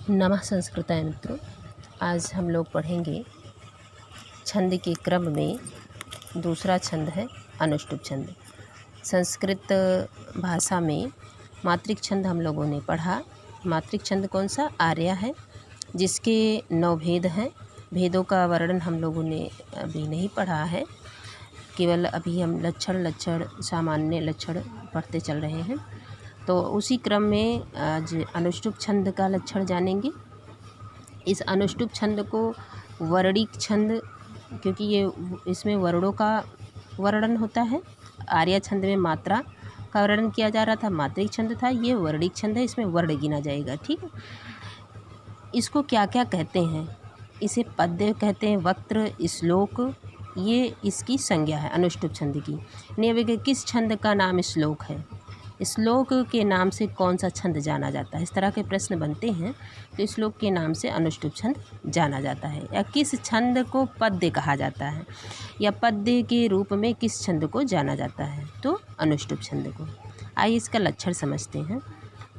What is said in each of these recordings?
नमः संस्कृताय मित्रों। आज हम लोग पढ़ेंगे छंद के क्रम में दूसरा छंद है अनुष्टुप छंद। संस्कृत भाषा में मात्रिक छंद हम लोगों ने पढ़ा। मात्रिक छंद कौन सा? आर्या है, जिसके 9 भेद हैं। भेदों का वर्णन हम लोगों ने अभी नहीं पढ़ा है, केवल अभी हम लक्षण सामान्य लक्षण पढ़ते चल रहे हैं। तो उसी क्रम में आज अनुष्टुप छंद का लक्षण जानेंगे। इस अनुष्टुप छंद को वर्णिक छंद, क्योंकि ये इसमें वर्णों का वर्णन होता है। आर्या छंद में मात्रा का वर्णन किया जा रहा था, मात्रिक छंद था। ये वर्णिक छंद है, इसमें वर्ण गिना जाएगा। ठीक है, इसको क्या क्या कहते हैं? इसे पद्य कहते हैं, वक्त्र, श्लोक, ये इसकी संज्ञा है अनुष्टुप छंद की। नियम किस छंद का नाम श्लोक है? श्लोक के नाम से कौन सा छंद जाना जाता है? इस तरह के प्रश्न बनते हैं तो श्लोक के नाम से अनुष्टुप छंद जाना जाता है। या किस छंद को पद्य कहा जाता है, या पद्य के रूप में किस छंद को जाना जाता है? तो अनुष्टुप छंद को। आइए इसका लक्षण समझते हैं।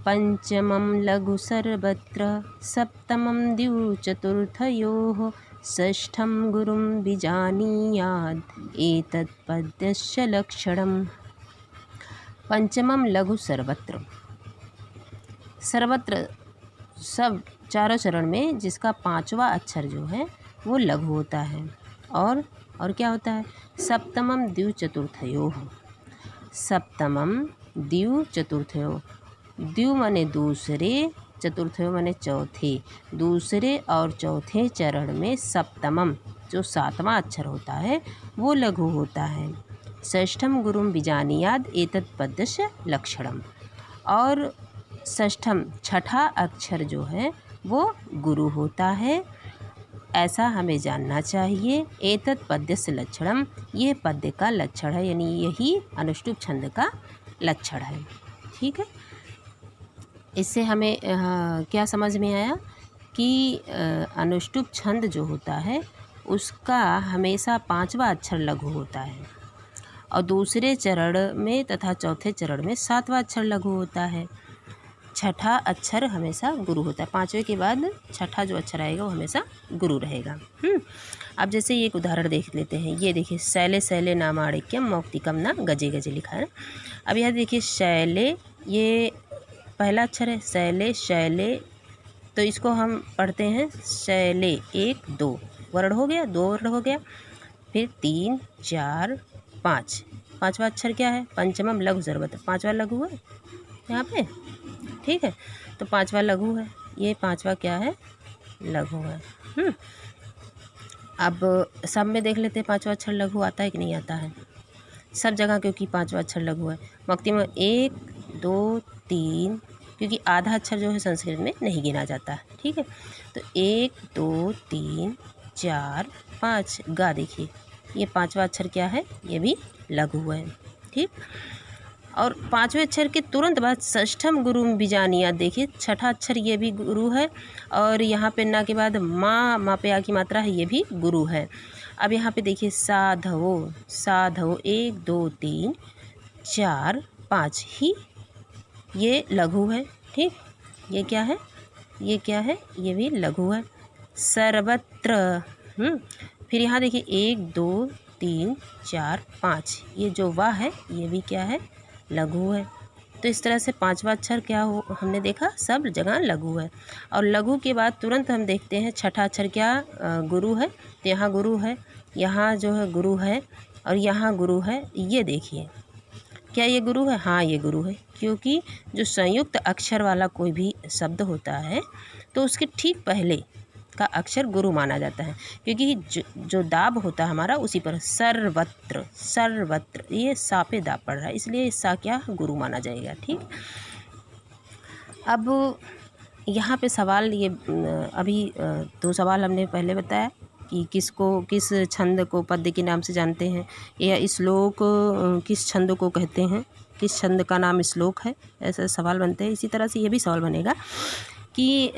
पंचमं लघु सर्वत्र, सप्तमं द्यु चतुर्थयोः, षष्ठं गुरुं विजानीयात् एतत् पद्यस्य लक्षणम्। पंचमम लघु सर्वत्र, सर्वत्र सब चारों चरण में जिसका 5वां अक्षर जो है वो लघु होता है। और क्या होता है? सप्तमम द्यु चतुर्थयोः, सप्तमम द्यु चतुर्थयोः। द्यु माने दूसरे, चतुर्थयोः माने चौथे। दूसरे और चौथे चरण में सप्तमम जो 7वां अक्षर होता है वो लघु होता है। षष्ठम गुरुम विजानीयाद एतत् पद्यस्य लक्षणम। और षष्ठम छठा अक्षर जो है वो गुरु होता है, ऐसा हमें जानना चाहिए। एतत् पद्यस्य लक्षणम, ये पद्य का लक्षण है, यानी यही अनुष्टुप छंद का लक्षण है। ठीक है, इससे हमें क्या समझ में आया कि अनुष्टुप छंद जो होता है उसका हमेशा 5वां अक्षर लघु होता है, और दूसरे चरण में तथा चौथे चरण में 7वां अक्षर लघु होता है। छठा अक्षर हमेशा गुरु होता है। 5वें के बाद छठा जो अक्षर आएगा वो हमेशा गुरु रहेगा। अब जैसे एक उदाहरण देख लेते हैं। ये देखिए, शैले शैले नामाणिक्यम मौक्तिकम न गजे गजे लिखा है। अब यहाँ देखिए शैले, ये पहला अक्षर है। शैले शैले, तो इसको हम पढ़ते हैं शैले। 1 2 वर्ण हो गया, 2 वर्ण हो गया, फिर 3 4 5। 5वां अक्षर क्या है? पंचमम लघु सर्वत्र, 5वां लघु है यहाँ पे। ठीक है, तो 5वां लघु है, ये 5वां क्या है? लघु है। अब सब में देख लेते हैं 5वां अक्षर लघु आता है कि नहीं आता है। सब जगह क्योंकि 5वां अक्षर लघु है। मक्ति में 1 2 3, क्योंकि आधा अक्षर जो है संस्कृत में नहीं गिना जाता है। ठीक है, तो 1 2 3 4 5 गा। देखिए ये 5वां अक्षर क्या है? ये भी लघु है। ठीक, और 5वें अक्षर के तुरंत बाद षष्ठम गुरु बीजानिया, देखिए छठा अक्षर ये भी गुरु है, और यहाँ पे ना के बाद माँ पे आ की मात्रा है, ये भी गुरु है। अब यहाँ पे देखिए साधवो, साधवो 1 2 3 4 5 ही ये लघु है। ठीक, ये क्या है? ये क्या है? ये भी लघु है। सर्वत्र, फिर यहाँ देखिए 1 2 3 4 5, ये जो वाह है ये भी क्या है? लघु है। तो इस तरह से 5वां अक्षर क्या हो, हमने देखा सब जगह लघु है। और लघु के बाद तुरंत हम देखते हैं छठा अक्षर क्या? गुरु है। तो यहाँ गुरु है, यहाँ जो है गुरु है, और यहाँ गुरु है। ये देखिए, क्या ये गुरु है? हाँ, ये गुरु है, क्योंकि जो संयुक्त अक्षर वाला कोई भी शब्द होता है तो उसके ठीक पहले का अक्षर गुरु माना जाता है, क्योंकि जो दाब होता है हमारा उसी पर। सर्वत्र, सर्वत्र, ये सा पे दाब पड़ रहा है, इसलिए सा क्या? गुरु माना जाएगा। ठीक, अब यहाँ पे सवाल ये अभी 2 सवाल हमने पहले बताया कि किस छंद को पद्य के नाम से जानते हैं, या श्लोक किस छंद को कहते हैं, किस छंद का नाम श्लोक है, ऐसे सवाल बनते हैं। इसी तरह से ये भी सवाल बनेगा कि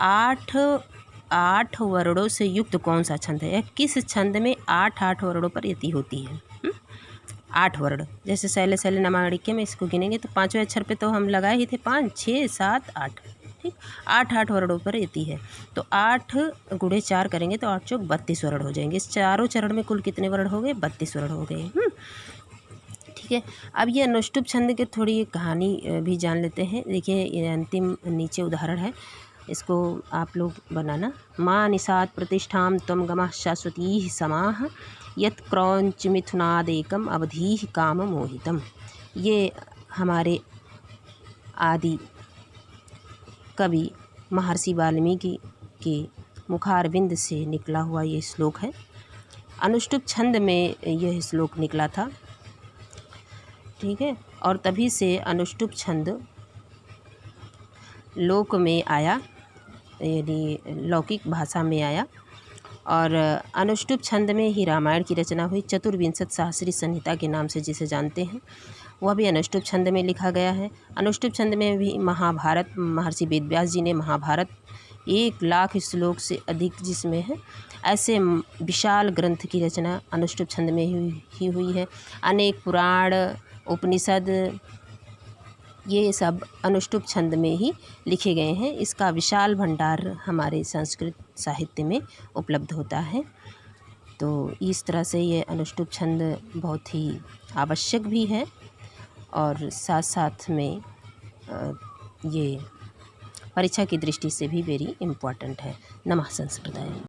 8 वर्णों से युक्त कौन सा छंद है, या किस छंद में 8 वर्णों पर यति होती है। 8 वर्ण, जैसे शैले शैले नामाणिक्य में इसको गिनेंगे तो 5वें अक्षर पे तो हम लगाए ही थे 5 6 7 8, ठीक, 8 वर्णों पर रहती है। तो 8 गुणे 4 करेंगे तो 8 चौक 32 वर्ण हो जाएंगे। इस चारों चरण में कुल कितने वर्ण हो गए? 32 वर्ण हो गए। ठीक है, अब ये अनुष्टुप छंद के थोड़ी कहानी भी जान लेते हैं। देखिए ये अंतिम नीचे उदाहरण है, इसको आप लोग बनाना। माँ निषाद प्रतिष्ठाम त्वं गमः शाश्वती समाह यत् क्रौंच मिथुनादेकम अवधि काम मोहितम। ये हमारे आदि कवि महर्षि वाल्मीकि के मुखारविंद से निकला हुआ ये श्लोक है। अनुष्टुप छंद में यह श्लोक निकला था। ठीक है, और तभी से अनुष्टुप छंद लोक में आया, यानी लौकिक भाषा में आया। और अनुष्टुप छंद में ही रामायण की रचना हुई। चतुर्विंशत सहस्री संहिता के नाम से जिसे जानते हैं, वह भी अनुष्टुप छंद में लिखा गया है। अनुष्टुप छंद में भी महाभारत, महर्षि वेदव्यास जी ने महाभारत 1 लाख श्लोक से अधिक जिसमें है, ऐसे विशाल ग्रंथ की रचना अनुष्टुप छंद में ही हुई है। अनेक पुराण, उपनिषद, ये सब अनुष्टुप छंद में ही लिखे गए हैं। इसका विशाल भंडार हमारे संस्कृत साहित्य में उपलब्ध होता है। तो इस तरह से ये अनुष्टुप छंद बहुत ही आवश्यक भी है और साथ साथ में ये परीक्षा की दृष्टि से भी वेरी इम्पॉर्टेंट है। नमः संस्कृताय।